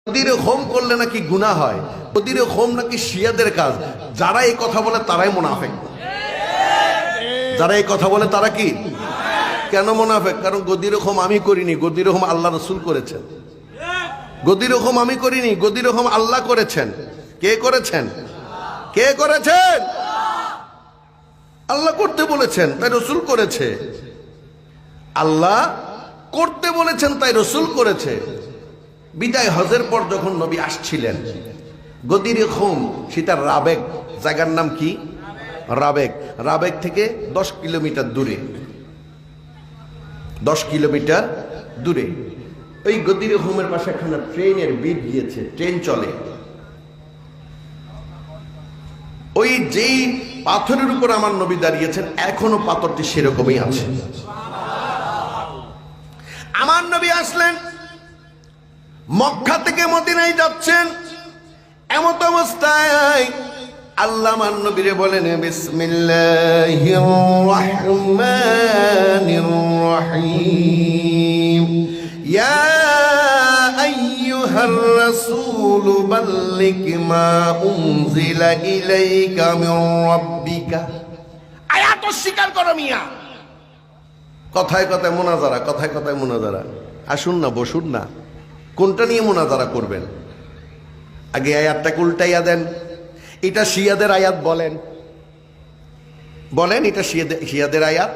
গদিরে home করলে নাকি গুনাহ হয়, গদিরে হোম নাকি শিয়াদের কাজ। যারা এই কথা বলে তারাই মুনাফিক। যারা এই কথা বলে তারা কি? কেন মুনাফিক? কারণ গদিরে হোম আমি করিনি, গদিরে হোম আল্লাহ রাসূল করেছেন। গদিরে হোম আমি করিনি, গদিরে হোম আল্লাহ করেছেন। কে করেছেন? কে করেছেন? আল্লাহ করতে বলেছেন, তাই রাসূল করেছে। আল্লাহ করতে বলেছেন, তাই রাসূল করেছে। বিদায় হজের পর যখন নবী আসছিলেন, গদিরে হোম সেটা রাবেক, জায়গার নাম কি? রাবেক। রাবেক থেকে 10 কিলোমিটার দূরে, 10 কিলোমিটার দূরে ওই গদিরে হোমের পাশে একখানা ট্রেনের বিট গিয়েছে, ট্রেন চলে। ওই যেই পাথরের উপর আমার নবী দাঁড়িয়েছেন, এখনো পাথরটি সেরকমই আছে। আমার নবী আসলেন, মক্কা থেকে মদিনায় যাচ্ছেন। এমত অবস্থায় আল্লাহ আমার নবীরে বলেন, বিসমিল্লাহির রহমানির রহিম, ইয়া আইয়ুহার রাসূল বাল্লিগ মা উনজিলা ইলাইকা মির রাব্বিকা। আয়াত অস্বীকার করো মিয়া। কথায় কথায় মুনাজারা, কথায় কথায় মুনাজারা। আসুন না, বসুন না, কোনটা নিয়ে মুনাজারা করবেন? আগে আয়াতটাকে উল্টাইয়া দেন। এটা শিয়াদের আয়াত বলেন, বলেন এটা শিয়াদের আয়াত।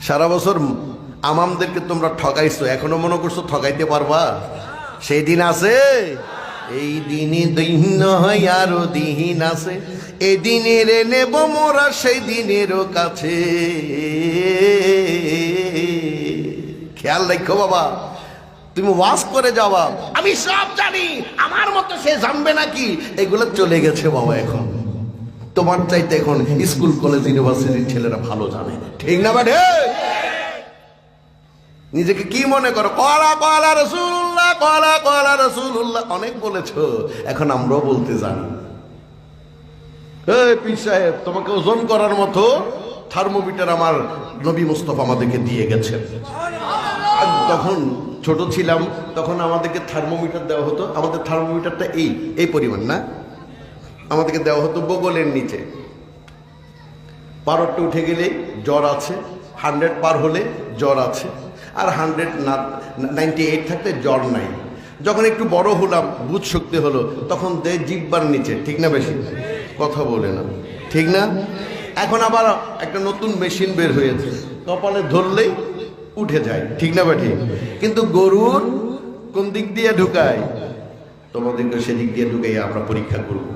সারা বছর আমামদেরকে তোমরা ঠকাইছো, এখনো মনে করছো ঠকাইতে পারবা? সেই দিন আছে? এই দিনই দিন নয় আরো দিন আছে, এই দিনের নেব মোরা সেই দিনেরও কাছে। খেয়াল রাখো বাবা, তুমি ওয়াজ করে যাওয়া, আমি সব জানি, আমার মতো সে জানবে নাকি? এগুলো চলে গেছে বাবা। এখন তোমার চাইতে এখন স্কুল কলেজ ইউনিভার্সিটির ছেলেরা ভালো জানে, ঠিক না বাড়ে? নিজেকে কি মনে করো? কলা কলা রাসূলুল্লাহ, কলা কলা রাসূলুল্লাহ অনেক বলেছো, এখন আমরাও বলতে জানি। এই পীর সাহেব, তোমাকে ওজন করার মতো থার্মোমিটার আমার নবী মুস্তাফা আমাদেরকে দিয়ে গেছেন। তখন ছোট ছিলাম, তখন আমাদেরকে থার্মোমিটার দেওয়া হতো। আমাদের থার্মোমিটারটা এই পরিমাণ না, আমাদেরকে দেওয়া হতো বগলের নিচে। 12টা উঠে গেলে জ্বর আছে, 100 পার হলে জ্বর আছে, আর 198 থাকতে জ্বর নাই। যখন একটু বড় হলাম, বুঝ শক্তি হলো, তখন দেয় জিব্বার নিচে, ঠিক না? বেশি কথা বলে না, ঠিক না? এখন আবার একটা নতুন মেশিন বের হয়েছে, কপালে ধরলেই উঠে যায়, ঠিক না বেঠি? কিন্তু গরুর কোন দিক দিয়ে ঢুকায়? তোমাদেরকে সেদিক দিয়ে ঢুকাই আমরা পরীক্ষা করব।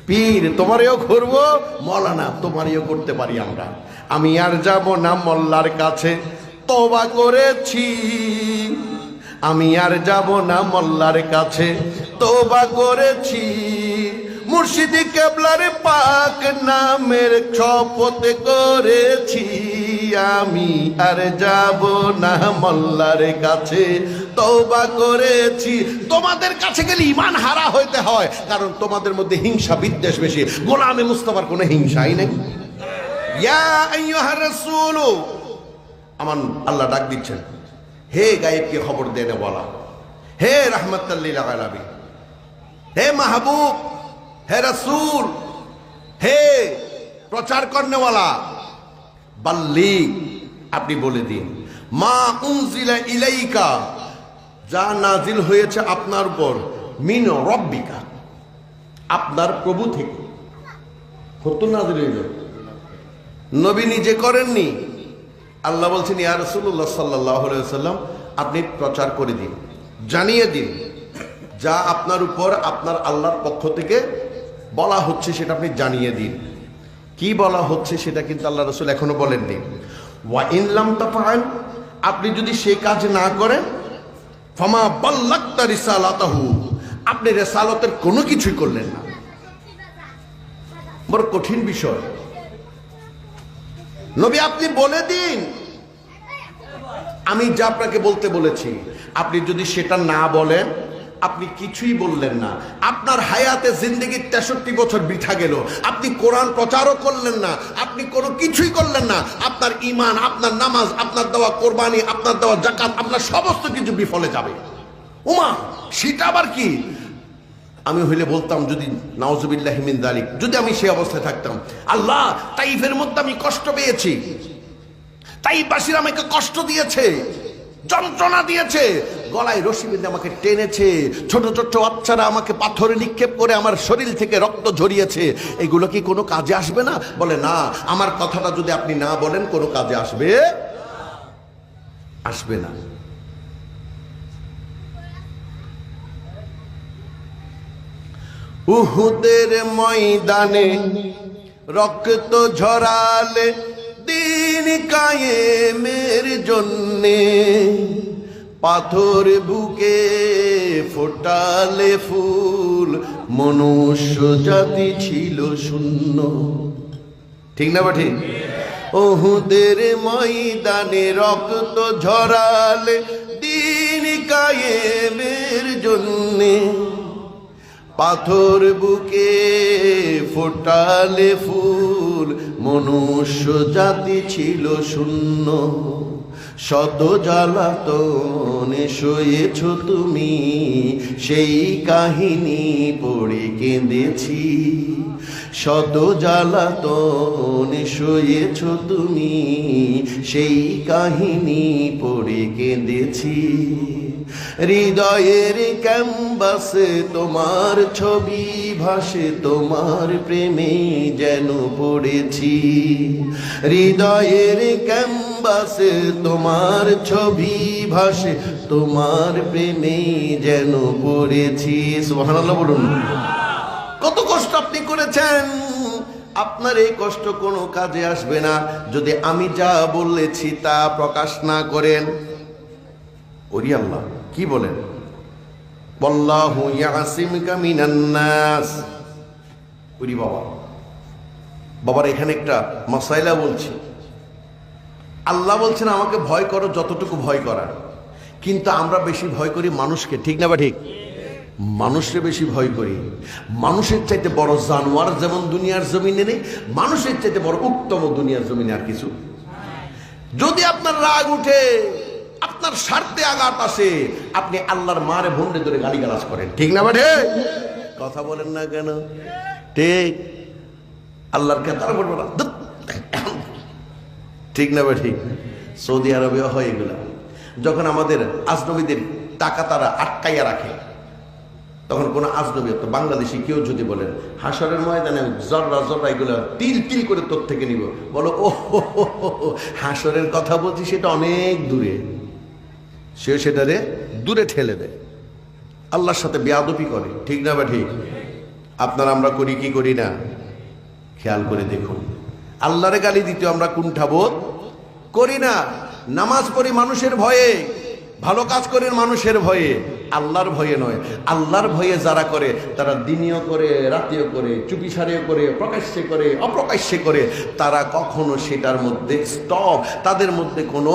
পীর তোমারও করবো, মৌলানা তোমারও করতে পারি আমরা। আমি আর যাব না মোল্লার কাছে, তওবা করেছি। আমি আর যাব না মোল্লার কাছে, তওবা করেছি। মুর্শিদি কেবলার পাক নামের শপথ করেছি। আমি আর যাব না মোল্লার কাছে, তওবা করেছি। তোমাদের কাছে গেলে ঈমান হারা হইতে হয়, কারণ তোমাদের মধ্যে হিংসা বিদ্বেষ বেশি। গোলামে মুস্তাফার কোনো হিংসাই নেই। ইয়া আইয়ুহার রাসূল, আমার আল্লাহ ডাক দিচ্ছেন, হে গায়েবকে খবর দেনে বলা, হে রাহমাতাল লিল আলামিন, হে মাহবুব, হে রাসূল, হে প্রচার করনেওয়ালা, বাল্লিগ, আপনি বলে দিন, মা উনজিলা ইলাইকা, যা নাজিল হয়েছে আপনার উপর, মিন রব্বিকা, আপনার প্রভু থেকে। কত নাজিল হইল? নবী নিজে করেননি, আল্লাহ বলছেন ইয়া রাসূলুল্লাহ সাল্লাল্লাহু আলাইহি ওয়াসাল্লাম, আপনি প্রচার করে দিন, জানিয়ে দিন, যা আপনার উপর আপনার আল্লাহর পক্ষ থেকে বলা হচ্ছে সেটা আপনি জানিয়ে দিন। কি বলা হচ্ছে সেটা কিন্তু আল্লাহ রাসূল এখনো বলেননি। ওয়া ইন লাম তাফআল, আপনি যদি সেই কাজ না করেন, ফামা বাল্লাগতা রিসালাতাহু, আপনি রিসালাতের কোনো কিছুই করলেন না। বড় কঠিন বিষয়। নবী আপনি বলে দিন, আমি যা আপনাকে বলতে বলেছি, আপনি যদি সেটা না বলেন, আপনি কিছুই বললেন না। আপনার হায়াতে জিন্দেগির 63 বছর বৃথা গেল। আপনি কোরআন প্রচারও করলেন না, আপনি কোনো কিছুই করলেন না। আপনার ঈমান, আপনার নামাজ, আপনার দেওয়া কোরবানি, আপনার দেওয়া যাকাত, আপনার সমস্ত কিছু বিফলে যাবে। ওমা সেটা আবার কি? আমি হইলে বলতাম, যদি নাউজুবিল্লাহি মিন যালিক, যদি আমি সেই অবস্থায় থাকতাম, আল্লাহ তাইফের মধ্যে আমি কষ্ট পেয়েছি, তাইফবাসীরা আমাকে কষ্ট দিয়েছে, যন্ত্রণা দিয়েছে, গলায় রশি বেঁধে আমাকে টেনেছে, ছোট ছোট বাচ্চারা আমাকে পাথরে নিক্ষেপ করে আমার শরীর থেকে রক্ত ঝরিয়েছে, এগুলো কি কোনো কাজে আসবে না? বলে না, আমার কথাটা যদি আপনি না বলেন কোনো কাজে আসবে না। উহুদের ময়দানে রক্ত ঝরালে দিন কায়েমের জন্যে, পাথর বুকে ফোটালে ফুল, মনুষ্য জাতি ছিল শূন্য। ঠিক না বা ঠিক? উহুদের ময়দানে রক্ত ঝরালে দিন কায়েমের জন্যে, পাথর বুকে ফোটালে ফুল, মনুষ্য জাতি ছিল শূন্য। শত জ্বালাতনে সয়েছ তুমি, সেই কাহিনী পড়ে কেঁদেছি। শত জ্বালাতনে সয়েছ তুমি, সেই কাহিনী পড়ে কেঁদেছি। হৃদয়ের ক্যাম্বাসে তোমার ছবি ভাসে, তোমার প্রেমে যেন পড়েছি। হৃদয়ের ক্যাম্বাসে তোমার ছবি ভাসে, তোমার প্রেমে যেন পড়েছি। সুবহানাল্লাহ বলুন। কত কষ্ট আপনি করেছেন, আপনার এই কষ্ট কোনো কাজে আসবে না যদি আমি যা বলেছি তা প্রকাশ না করেন। ওরে আল্লাহ, কি বলেন? ওয়াল্লাহু ইয়াসিমুকা মিনান নাস। ওরে বাবার এখানে একটা মাসাইলা বলছি। আল্লাহ বলছেন আমাকে ভয় করো যতটুকু ভয় করার, কিন্তু আমরা বেশি ভয় করি মানুষকে। ঠিক না বা ঠিক? মানুষকে বেশি ভয় করি। মানুষের চাইতে বড় জানোয়ার যেমন দুনিয়ার জমিনে নেই, মানুষের চাইতে বড় উত্তম দুনিয়ার জমিনে আর কিছু। যদি আপনার রাগ উঠে, আপনার স্বার্থে আঘাত আসে, আপনি আল্লাহর মারে ভন্ডে ধরে গালিগালাজ করেন। ঠিক না বাঠে? কথা বলেন না কেন? ঠিক। আল্লাহর কেতার বলবো না, ঠিক না বা ঠিক? সৌদি আরবেও হয় এগুলা। যখন আমাদের আজনবীদের টাকা তারা আটকাইয়া রাখে, তখন কোন আজনবী, তো বাংলাদেশি কেউ যদি বলেন হাসরের ময়দানে জর্রা জর্রা এগুলো তিল তিল করে তোর থেকে নিব, বলো ও হাসরের কথা বলছি, সেটা অনেক দূরে। সে সেটারে দূরে ঠেলে দেয়, আল্লাহর সাথে বেয়াদবি করে। ঠিক না বা ঠিক? আপনারা আমরা করি কি করি না? খেয়াল করে দেখুন, আল্লাহরে গালি দিতে আমরা কুণ্ঠাবোধ করি না। নামাজ পড়ি মানুষের ভয়ে, ভালো কাজ করেন মানুষের ভয়ে, আল্লাহর ভয়ে নয়। আল্লাহর ভয়ে যারা করে তারা দিনীয় করে, রাতেও করে, চুপিসারেও করে, প্রকাশ্যে করে, অপ্রকাশ্যে করে, তারা কখনো সেটার মধ্যে স্টপ, তাদের মধ্যে কোনো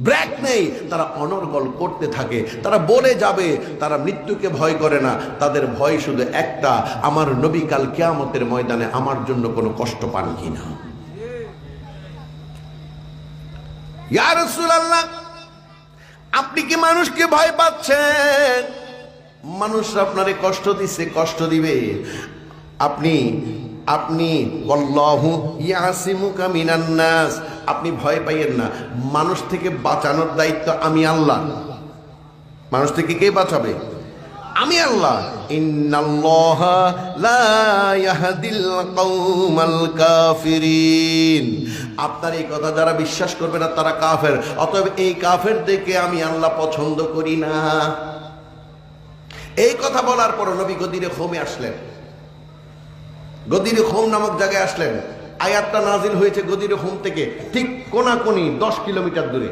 ব্রেক নেই। তারা অনর্গল করতে থাকে, তারা বলে যাবে। তারা মৃত্যুকে ভয় করে না, তাদের ভয় শুধু একটা, আমার নবী কাল কিয়ামতের ময়দানে আমার জন্য কোনো কষ্ট পান কিনা। ইয়া রাসূলুল্লাহ, আপনি কি মানুষকে ভয় পাচ্ছেন? মানুষ আপনারে কষ্ট দিচ্ছে, কষ্ট দিবে। আপনি ওয়াল্লাহু ইয়াসিমুকা মিনান নাস, আপনি ভয় পাইয়েন না। মানুষ থেকে বাঁচানোর দায়িত্ব আমি আল্লাহ। মানুষ থেকে কে বাঁচাবে? আমি আল্লাহ। ইন্নাল্লাহা লা ইয়াহদিল কওমাল কাফিরিন। আপনার এই কথা যারা বিশ্বাস করবে না তারা কাফের, অতএব এই কাফেরদেরকে আমি আল্লাহ পছন্দ করি না। এই কথা বলার পর নবী গদিরে খোমে আসলেন। গদিরে খোম নামক জায়গায় আসলেন। আয়াতটা নাজিল হয়েছে গদিরে খোম থেকে ঠিক কোনাকুনি 10 কিলোমিটার দূরে,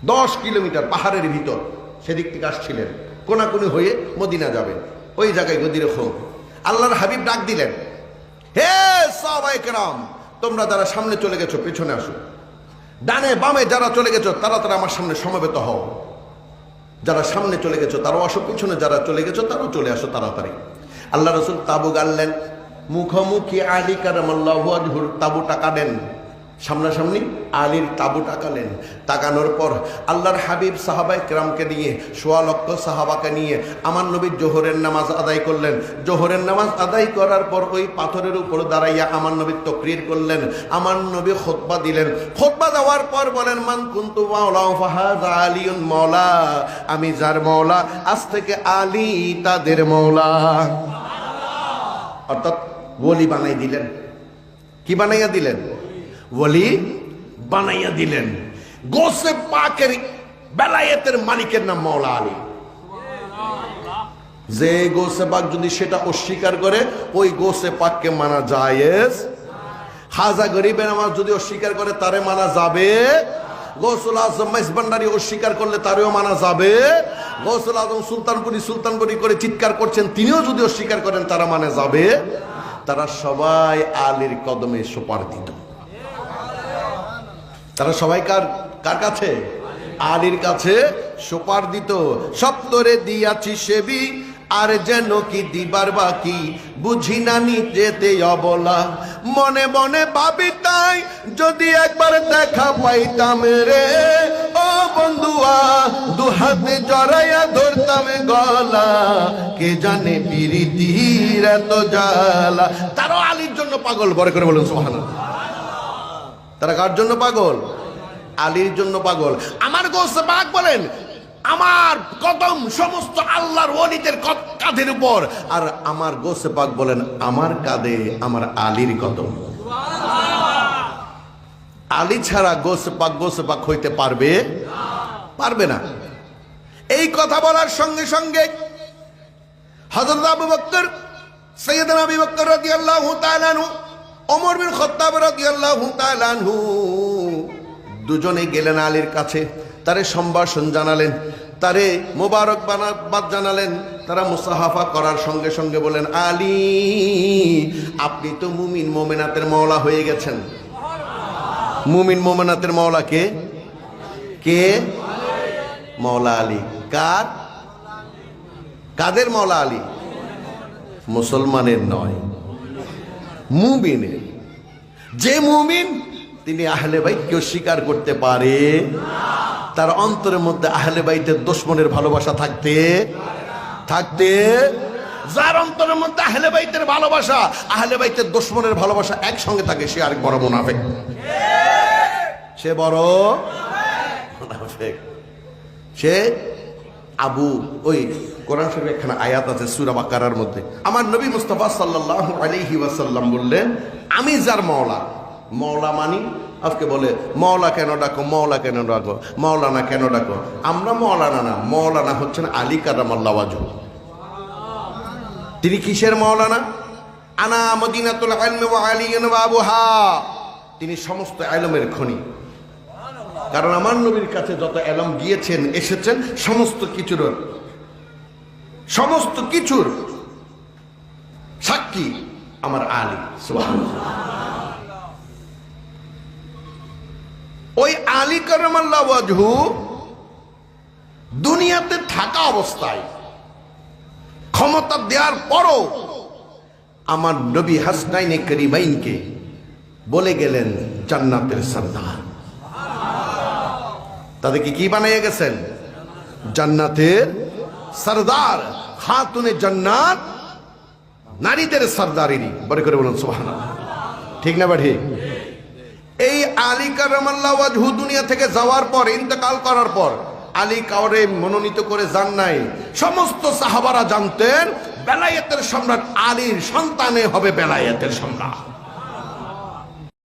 10 কিলোমিটার পাহাড়ের ভিতর। সেদিক থেকে আসছিলেন, কোনাকুনি হয়ে মদিনা যাবেন, ওই জায়গায় গদিরে খোম। আল্লাহর হাবিব ডাক দিলেন, হে সাহাবায়ে কেরাম, তোমরা যারা সামনে চলে গেছো পেছনে আসো, ডানে বামে যারা চলে গেছো তারা আমার সামনে সমবেত হও। যারা সামনে চলে গেছো তারাও আসো, পিছনে যারা চলে গেছো তারাও চলে আসো তাড়াতাড়ি। আল্লাহ রাসূল তাবু গাড়লেন, মুখোমুখি আলী কারামাল্লাহু ওয়াজহুর তাবুটা কাটেন। সামনাসামনি আলীর তাবু তাকালেন। তাকানোর পর আল্লাহর হাবিব সাহাবায়ে কেরামকে নিয়ে, ১৬ লক্ষ সাহাবাকে নিয়ে আমার নবী জোহরের নামাজ আদায় করলেন। জোহরের নামাজ আদায় করার পর ওই পাথরের উপর দাঁড়াইয়া আমার নবী তাকরীর করলেন, আমার নবী খুতবা দিলেন। খুতবা দেওয়ার পর বলেন, মান কুনতু মাওলা ফাহাযা আলিয়ুন মাওলা, আমি যার মাওলা আজ থেকে আলী তাদের মাওলা। অর্থাৎ ওলি বানাই দিলেন। কি বানাইয়া দিলেন? ওলি বানাইয়া দিলেন। গোসে পাকের বেলায়েতের মালিকের নাম মাওলা আলী। যে গোসে পাক যদি সেটা অস্বীকার করে, ওই গোসে পাককে মানা জায়েজ। খাজা গরিবের নামাজ যদি অস্বীকার করে, তারে মানা যাবে। গৌসুল আজম মেজবান্ডারি অস্বীকার করলে তারেও মানা যাবে। গৌসুল আজম সুলতানপুরি করে চিৎকার করছেন, তিনিও যদি অস্বীকার করেন, তারা মানে যাবে। তারা সবাই আলীর কদমে সুপারদিত। তারা সবাই কার কাছে? আলীর কাছে সুপারদিত। সপ্তরে দিয়াছি সেবি, আর যেন কি দিবার বাকি, বুঝি না নিজেতে অবলা। মনে মনে ভাবি তাই, যদি একবার দেখা পাইতাম রে ও বন্ধুয়া, দুহাতে জড়াইয়া ধরতাম গলা, কে জানে পিরিতির এত জ্বালা। তারা আলীর জন্য পাগল। বড় করে বলুন সুবহানাল্লাহ। তারা কার জন্য পাগল? আলীর জন্য পাগল। আমার গোসে পাক বলেন, আমার কদম সমস্ত আল্লাহর ওলিদের কাঁধের উপর, আর আমার গোসে পাক বলেন, আমার কাঁধে আমার আলীর কদম। আলী ছাড়া গোসে পাক হইতে পারবে না। এই কথা বলার সঙ্গে সঙ্গে হযরত আবু বকর, সাইয়েদনা আবু বকর রাদিয়াল্লাহু তাআলা আনহু, ওমর বিন খাত্তাব রাদিয়াল্লাহু তাআলা আনহু দুজনে গেলেন আলীর কাছে। তারে সম্ভাষণ জানালেন, তারে মোবারকবাদ জানালেন। তারা মুসাহাফা করার সঙ্গে সঙ্গে বলেন, আলী আপনি তো মুমিন মোমেনাতের মাওলা হয়ে গেছেন। মুমিন মোমেনাতের মাওলা কে? মাওলা আলী। কাদের মাওলা আলী? মুসলমানের নয়, মুমিনের। যে মুমিন তিনি আহলে বাইতকে স্বীকার করতে পারে, তার অন্তরের মধ্যে আহলে বাইতের দুশমনের ভালোবাসা থাকতে যার অন্তরের মধ্যে আহলে বাইতের ভালোবাসা, আহলে বাইতের দুশমনের ভালোবাসা একসঙ্গে থাকে, সে আরেক বড় মুনাফিক। সে বড় মুনাফিক। সে ওই কোরআন শরীফে একখানা আয়াত আছে সূরা বাকারার মধ্যে, আমার নবী মুস্তাফা সাল্লাল্লাহু আলাইহি ওয়াসাল্লাম বললেন, আমি যার মাওলা মানি। আজকে বলে মাওলা কেন ডাকো, মাওলানা কেন ডাকো? আমরা মাওলানা না, মাওলানা হচ্ছেন আলী কারামাল্লাহু ওয়াজহু। তিনি কিসের মাওলানা? আনা মদিনাতুল ইলমি ওয়া আলিয়ুন বাবুহা। তিনি সমস্ত ইলমের খনি। কারণ আমার নবীর কাছে যত ইলম গিয়েছেন, এসেছেন, সমস্ত কিছুর সাক্ষী আমার আলী। সুবহানাল্লাহ। ওই আলী কারামাল্লাহু ওয়াজহু দুনিয়াতে থাকা অবস্থায়, ক্ষমতা দেওয়ার পরও আমার নবী হাসনাইনে করিমাইনকে বলে গেলেন জান্নাতের সরদার। তাদেরকে কি বানিয়ে গেছেন? জান্নাতের সরদার, খাতুনে জান্নাত, নারীদের সরদারিনী। বড় করে বলুন সুবহানাল্লাহ। ঠিক না বা ঠিক? এই আলী কারামাল্লাহু ওয়াজহু দুনিয়া থেকে যাওয়ার পর, ইন্তেকাল করার পর, আলী কাউরে মনোনীত করে যান নাই। সমস্ত সাহাবারা জানতেন বেলায়েতের সম্রাট আলীর সন্তানে হবে বেলায়েতের সম্রাট।